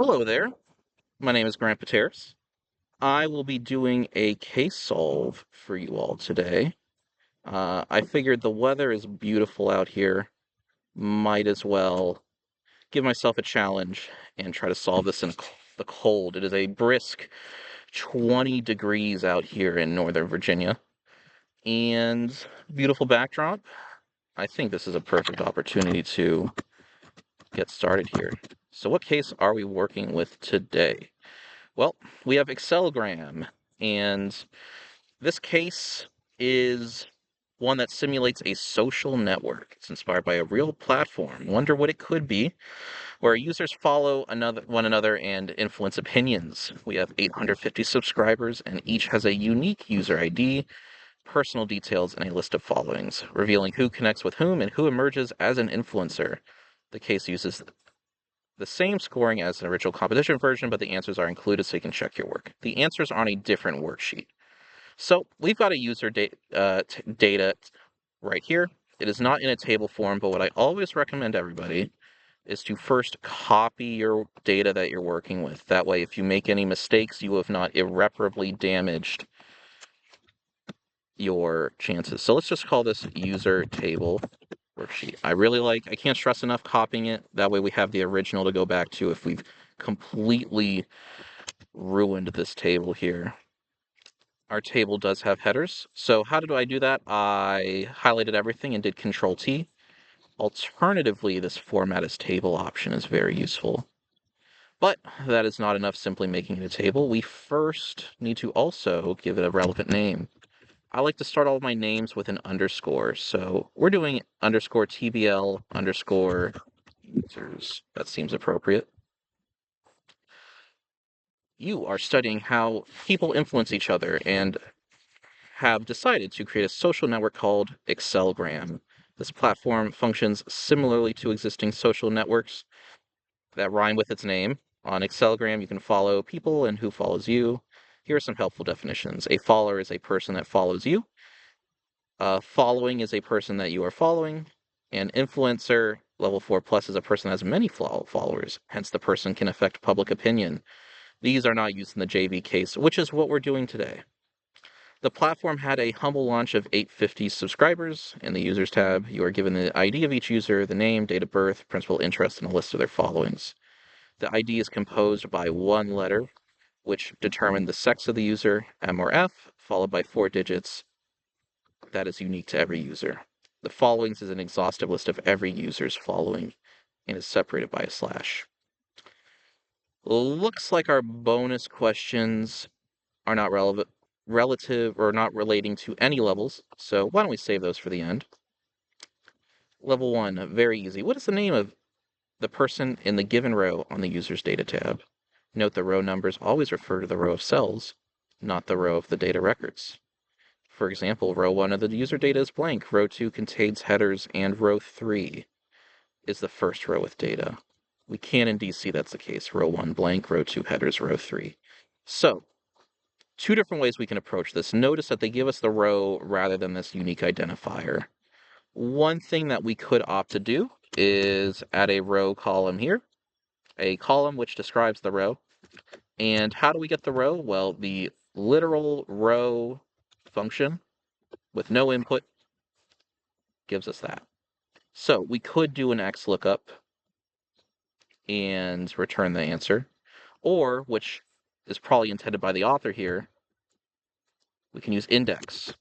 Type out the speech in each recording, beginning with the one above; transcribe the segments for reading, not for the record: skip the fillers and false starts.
Hello there, my name is Grant Pitarys. I will be doing a case solve for you all today. I figured the weather is beautiful out here, might as well give myself a challenge and try to solve this in the cold. It is a brisk 20 degrees out here in Northern Virginia, and beautiful backdrop. I think this is a perfect opportunity to get started here. So what case are we working with today? Well, we have Excelgram, and this case is one that simulates a social network. It's inspired by a real platform. Wonder what it could be, where users follow one another and influence opinions. We have 850 subscribers, and each has a unique user ID, personal details, and a list of followings, revealing who connects with whom and who emerges as an influencer. The case uses the same scoring as an original competition version, but the answers are included so you can check your work. The answers are on a different worksheet. So we've got a user data right here. It is not in a table form, but what I always recommend everybody is to first copy your data that you're working with. That way, if you make any mistakes, you have not irreparably damaged your chances. So let's just call this user table worksheet. I can't stress enough copying it. That way we have the original to go back to if we've completely ruined this table here. Our table does have headers. So how did I do that? I highlighted everything and did Control T. Alternatively, this format as table option is very useful. But that is not enough simply making it a table. We first need to also give it a relevant name. I like to start all of my names with an underscore. So we're doing underscore TBL underscore users. That seems appropriate. You are studying how people influence each other and have decided to create a social network called Excelgram. This platform functions similarly to existing social networks that rhyme with its name. On Excelgram, you can follow people and who follows you. Here are some helpful definitions. A follower is a person that follows you. Following is a person that you are following. An influencer, level 4+, is a person that has many followers. Hence, the person can affect public opinion. These are not used in the JV case, which is what we're doing today. The platform had a humble launch of 850 subscribers. In the Users tab, you are given the ID of each user, the name, date of birth, principal interest, and a list of their followings. The ID is composed by one letter, which determine the sex of the user, M or F, followed by 4 digits. That is unique to every user. The followings is an exhaustive list of every user's following and is separated by a slash. Looks like our bonus questions are not relative or not relating to any levels, so why don't we save those for the end. Level 1, very easy. What is the name of the person in the given row on the user's data tab? Note the row numbers always refer to the row of cells, not the row of the data records. For example, row 1 of the user data is blank, row 2 contains headers, and row 3 is the first row with data. We can indeed see that's the case. Row 1 blank, row 2 headers, row 3. So, 2 different ways we can approach this. Notice that they give us the row rather than this unique identifier. One thing that we could opt to do is add a row column here, a column which describes the row. And how do we get the row? Well, the literal row function with no input gives us that. So we could do an XLOOKUP and return the answer, or, which is probably intended by the author here, we can use index.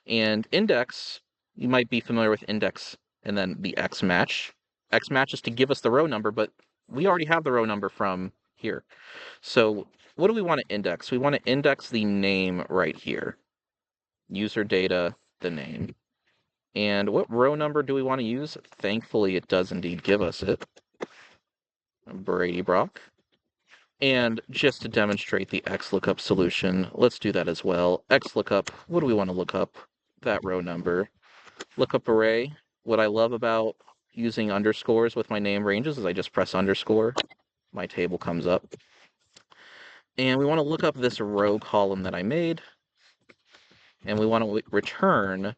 And index, you might be familiar with index and then the X match. X match is to give us the row number, but we already have the row number from here. So what do we want to index? We want to index the name right here. User data, the name. And what row number do we want to use? Thankfully, it does indeed give us it. Brady Brock. And just to demonstrate the XLOOKUP solution, let's do that as well. XLOOKUP, what do we want to look up? That row number. Lookup array. What I love about using underscores with my name ranges is I just press underscore. My table comes up. And we want to look up this row column that I made. And we want to return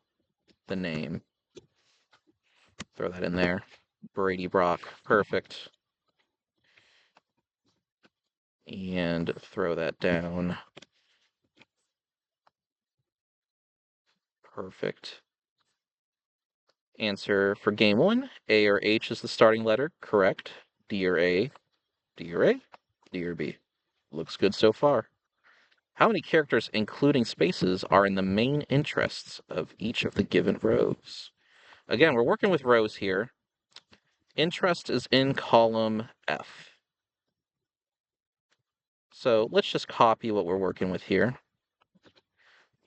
the name. Throw that in there. Brady Brock. Perfect. and throw that down. Perfect. Answer for game 1, A or H is the starting letter. Correct. D or A, D or A, D or B. Looks good so far. How many characters, including spaces, are in the main interests of each of the given rows? Again, we're working with rows here. Interest is in column F. So let's just copy what we're working with here.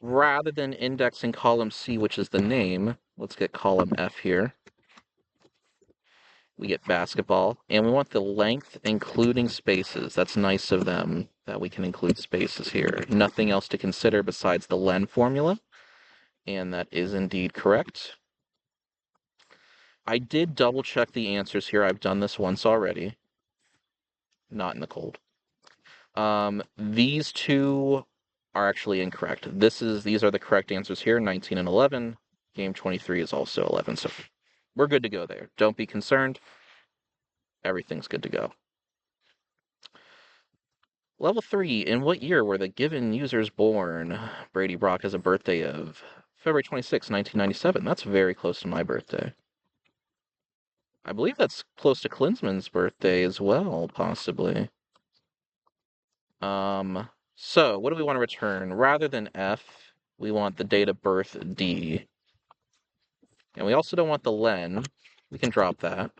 Rather than indexing column C, which is the name, let's get column F here. We get basketball, and we want the length including spaces. That's nice of them that we can include spaces here. Nothing else to consider besides the len formula, and that is indeed correct. I did double check the answers here. I've done this once already. Not in the cold. These two are actually incorrect. These are the correct answers here, 19 and 11. Game 23 is also 11, so we're good to go there. Don't be concerned. Everything's good to go. Level 3, in what year were the given users born? Brady Brock has a birthday of February 26, 1997. That's very close to my birthday. I believe that's close to Klinsman's birthday as well, possibly. So what do we want to return? Rather than F, we want the date of birth D. And we also don't want the len. We can drop that.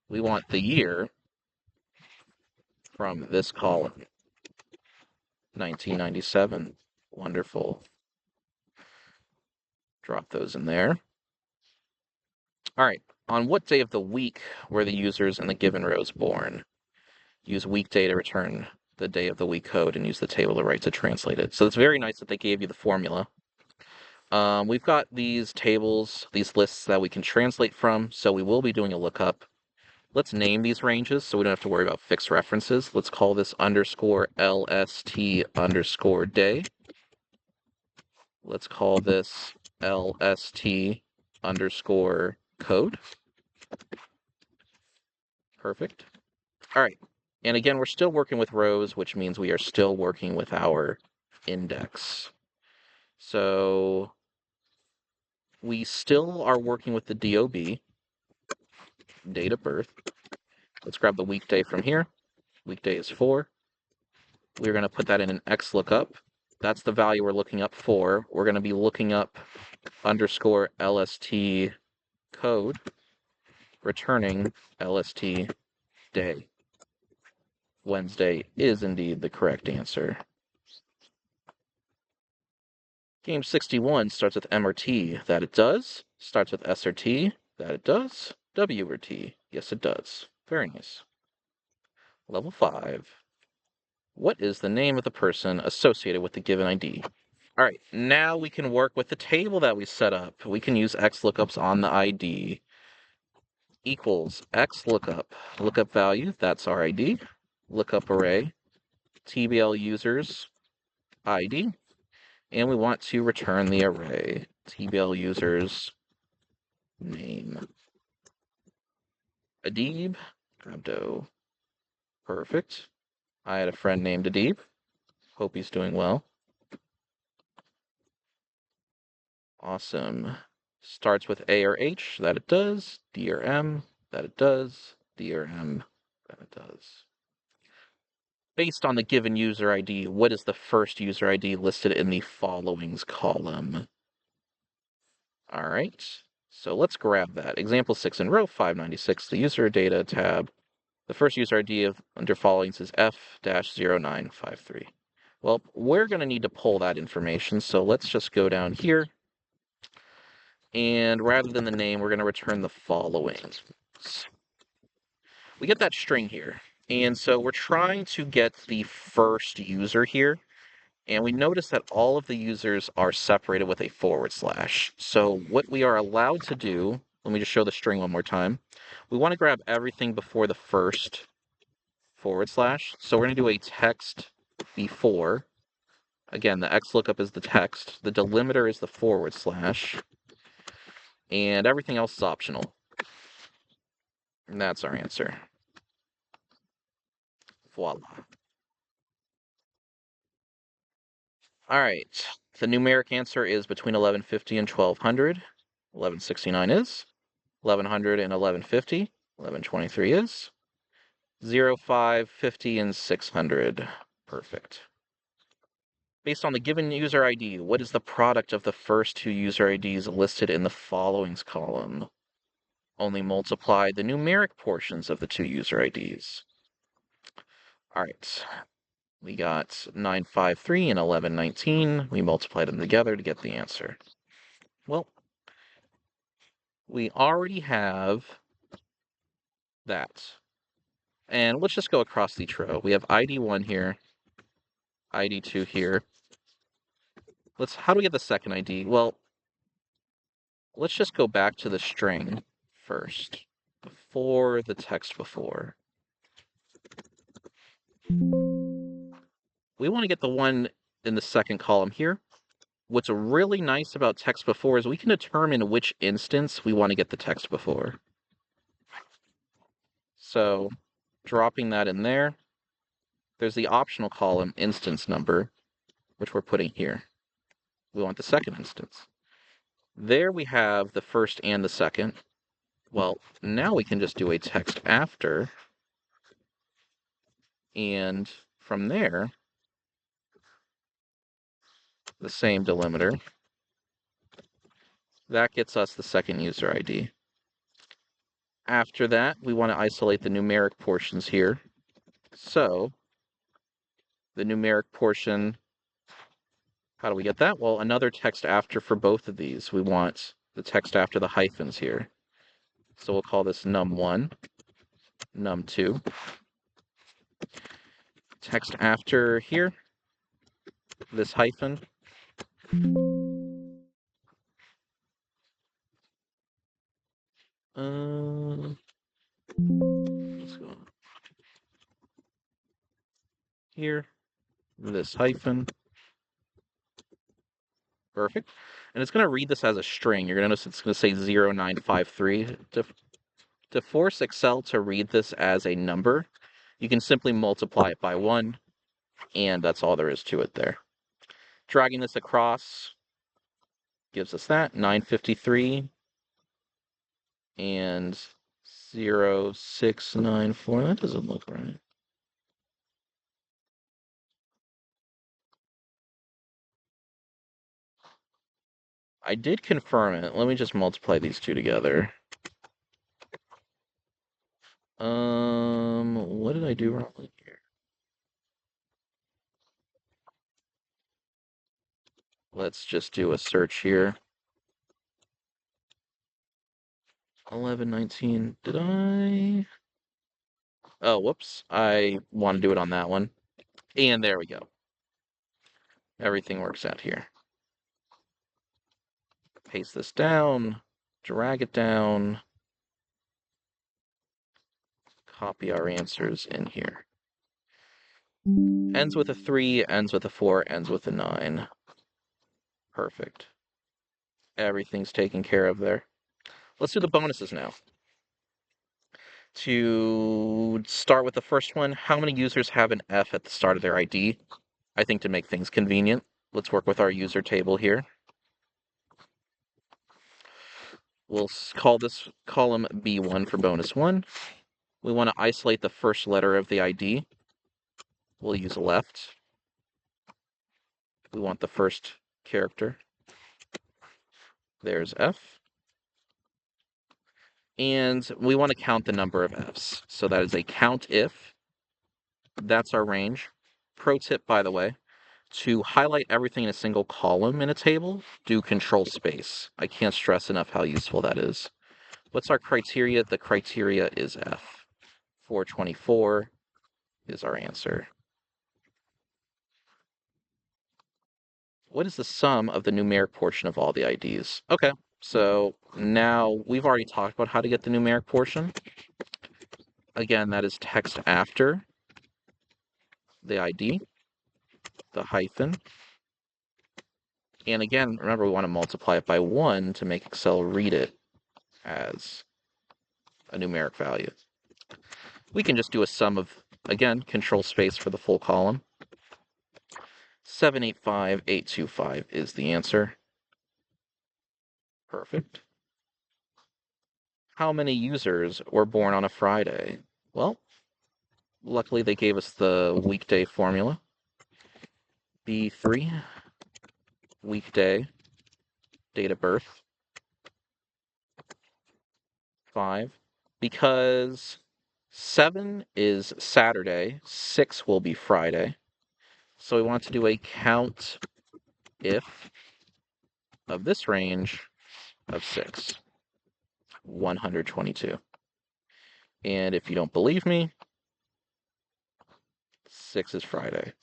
We want the year from this column. 1997. Wonderful. Drop those in there. All right. On what day of the week were the users in the given rows born? Use weekday to return the day of the week code and use the table of right to translate it. So it's very nice that they gave you the formula. We've got these tables, these lists that we can translate from, so we will be doing a lookup. Let's name these ranges so we don't have to worry about fixed references. Let's call this underscore LST underscore day. Let's call this LST underscore code. Perfect. All right. And again, we're still working with rows, which means we are still working with our index. So we still are working with the DOB, date of birth. Let's grab the weekday from here. Weekday is 4. We're going to put that in an XLOOKUP. That's the value we're looking up for. We're going to be looking up underscore LST code, returning LST day. Wednesday is indeed the correct answer. Game 61 starts with M or T. That it does. Starts with S or T. That it does. W or T. Yes, it does. Very nice. Level 5. What is the name of the person associated with the given ID? All right, now we can work with the table that we set up. We can use XLOOKUPs on the ID. Equals XLOOKUP. Lookup value, that's our ID. Lookup array. TBL users ID. And we want to return the array. TBL users name. Adib. Abdo. Perfect. I had a friend named Adib. Hope he's doing well. Awesome. Starts with A or H, that it does. D or M, that it does. D or M, that it does. Based on the given user ID, what is the first user ID listed in the followings column? All right, so let's grab that. Example 6 in row 596, the user data tab. The first user ID under followings is F-0953. Well, we're going to need to pull that information, so let's just go down here. And rather than the name, we're going to return the following. We get that string here. And so we're trying to get the first user here. And we notice that all of the users are separated with a /. So what we are allowed to do, let me just show the string one more time. We want to grab everything before the first /. So we're going to do a text before. Again, the XLOOKUP is the text. The delimiter is the /. And everything else is optional. And that's our answer. Voila. All right, the numeric answer is between 1150 and 1200. 1169 is. 1100 and 1150. 1123 is. 0, 5, 50, and 600. Perfect. Based on the given user ID, what is the product of the first two user IDs listed in the followings column? Only multiply the numeric portions of the two user IDs. All right, we got 953 and 1119. We multiplied them together to get the answer. Well, we already have that. And let's just go across each row. We have ID1 here, ID2 here. How do we get the second ID? Well, let's just go back to the string first, before the text before. We want to get the one in the second column here. What's really nice about text before is we can determine which instance we want to get the text before. So dropping that in there, there's the optional column instance number, which we're putting here. We want the second instance. There we have the first and the second. Well, now we can just do a text after, and from there, the same delimiter. That gets us the second user ID. After that, we want to isolate the numeric portions here. So, the numeric portion, how do we get that? Well, another text after for both of these. We want the text after the hyphens here. So we'll call this num1, num2. Text after here, this hyphen. Let's go here, this hyphen. Perfect. And it's going to read this as a string. You're going to notice it's going to say 0953. To force Excel to read this as a number, you can simply multiply it by 1, and that's all there is to it there. Dragging this across gives us that, 953 and 0694. That doesn't look right. I did confirm it. Let me just multiply these two together. What did I do wrong here? Let's just do a search here. 1119. Did I? Oh, whoops. I want to do it on that one. And there we go. Everything works out here. Paste this down, drag it down, copy our answers in here. Ends with a 3, ends with a 4, ends with a 9. Perfect. Everything's taken care of there. Let's do the bonuses now. To start with the first one, how many users have an F at the start of their ID? I think to make things convenient, let's work with our user table here. We'll call this column B1 for bonus 1. We want to isolate the first letter of the ID. We'll use left. We want the first character. There's F. And we want to count the number of Fs. So that is a count if. That's our range. Pro tip, by the way, to highlight everything in a single column in a table, do control space. I can't stress enough how useful that is. What's our criteria? The criteria is F. 424 is our answer. What is the sum of the numeric portion of all the IDs? Okay, so now we've already talked about how to get the numeric portion. Again, that is text after the ID, the hyphen. And again, remember, we want to multiply it by 1 to make Excel read it as a numeric value. We can just do a sum of, again, control space for the full column. 785825 is the answer. Perfect. How many users were born on a Friday? Well, luckily they gave us the weekday formula. B3, weekday, date of birth, 5. Because 7 is Saturday, 6 will be Friday. So we want to do a count if of this range of 6, 122. And if you don't believe me, 6 is Friday.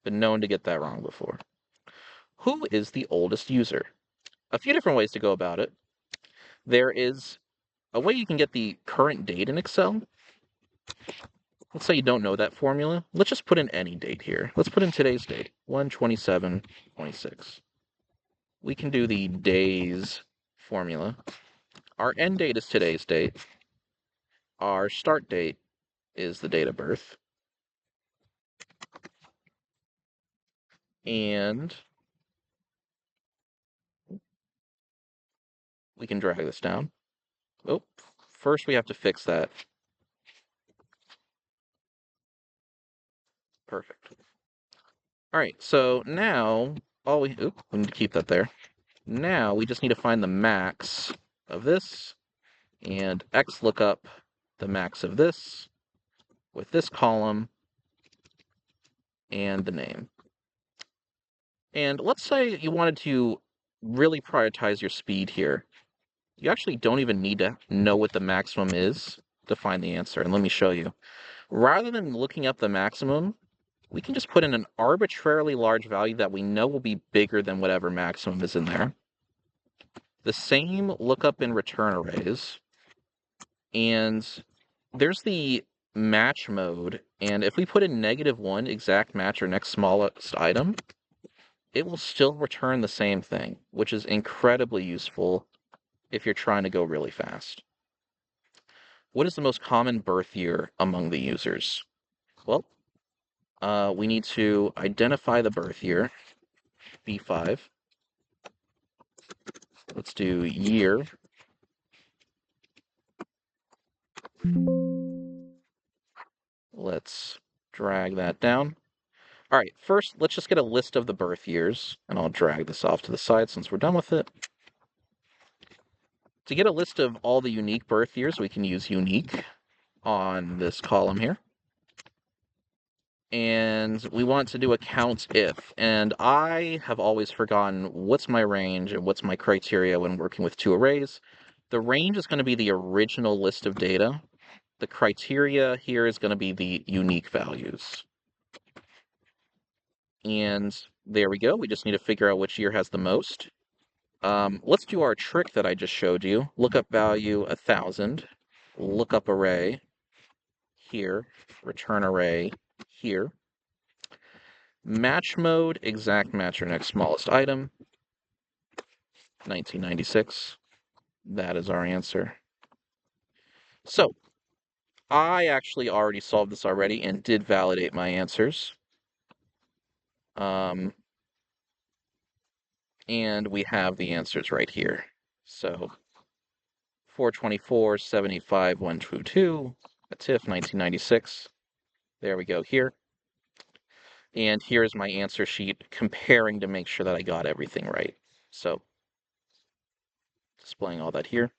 Been known to get that wrong before. Who is the oldest user? A few different ways to go about it. There is a way you can get the current date in Excel. Let's say you don't know that formula. Let's just put in any date here. Let's put in today's date, 1/27/26. We can do the days formula. Our end date is today's date. Our start date is the date of birth. And we can drag this down. Oh, first we have to fix that. Perfect. All right, so now we need to keep that there. Now we just need to find the max of this and X look up the max of this with this column and the name. And let's say you wanted to really prioritize your speed here. You actually don't even need to know what the maximum is to find the answer. And let me show you. Rather than looking up the maximum, we can just put in an arbitrarily large value that we know will be bigger than whatever maximum is in there. The same lookup in return arrays. And there's the match mode. And if we put in -1 exact match or next smallest item, it will still return the same thing, which is incredibly useful if you're trying to go really fast. What is the most common birth year among the users? Well, we need to identify the birth year, B5. Let's do year. Let's drag that down. All right, first, let's just get a list of the birth years, and I'll drag this off to the side since we're done with it. To get a list of all the unique birth years, we can use unique on this column here. And we want to do a count if. And I have always forgotten what's my range and what's my criteria when working with two arrays. The range is going to be the original list of data. The criteria here is going to be the unique values. And there we go. We just need to figure out which year has the most. Let's do our trick that I just showed you. Lookup value 1000. Lookup array here. Return array here. Match mode, exact match or next smallest item, 1996. That is our answer. So, I actually already solved this already and did validate my answers. And we have the answers right here. So, 424, 75, 122, a TIFF, 1996. There we go here. And here's my answer sheet comparing to make sure that I got everything right. So, displaying all that here.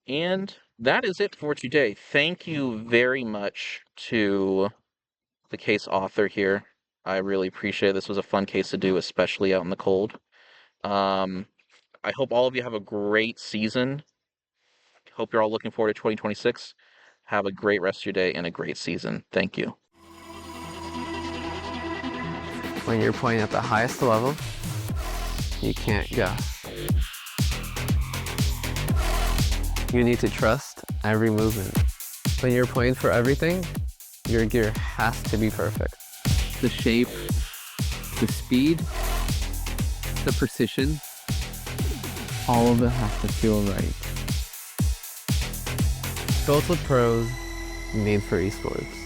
And that is it for today. Thank you very much to the case author here. I really appreciate it. This was a fun case to do, especially out in the cold. I hope all of you have a great season. Hope you're all looking forward to 2026. Have a great rest of your day and a great season. Thank you. When you're playing at the highest level, you can't guess. You need to trust every movement. When you're playing for everything, your gear has to be perfect. The shape, the speed, the precision, all of it has to feel right. Built with pros, made for esports.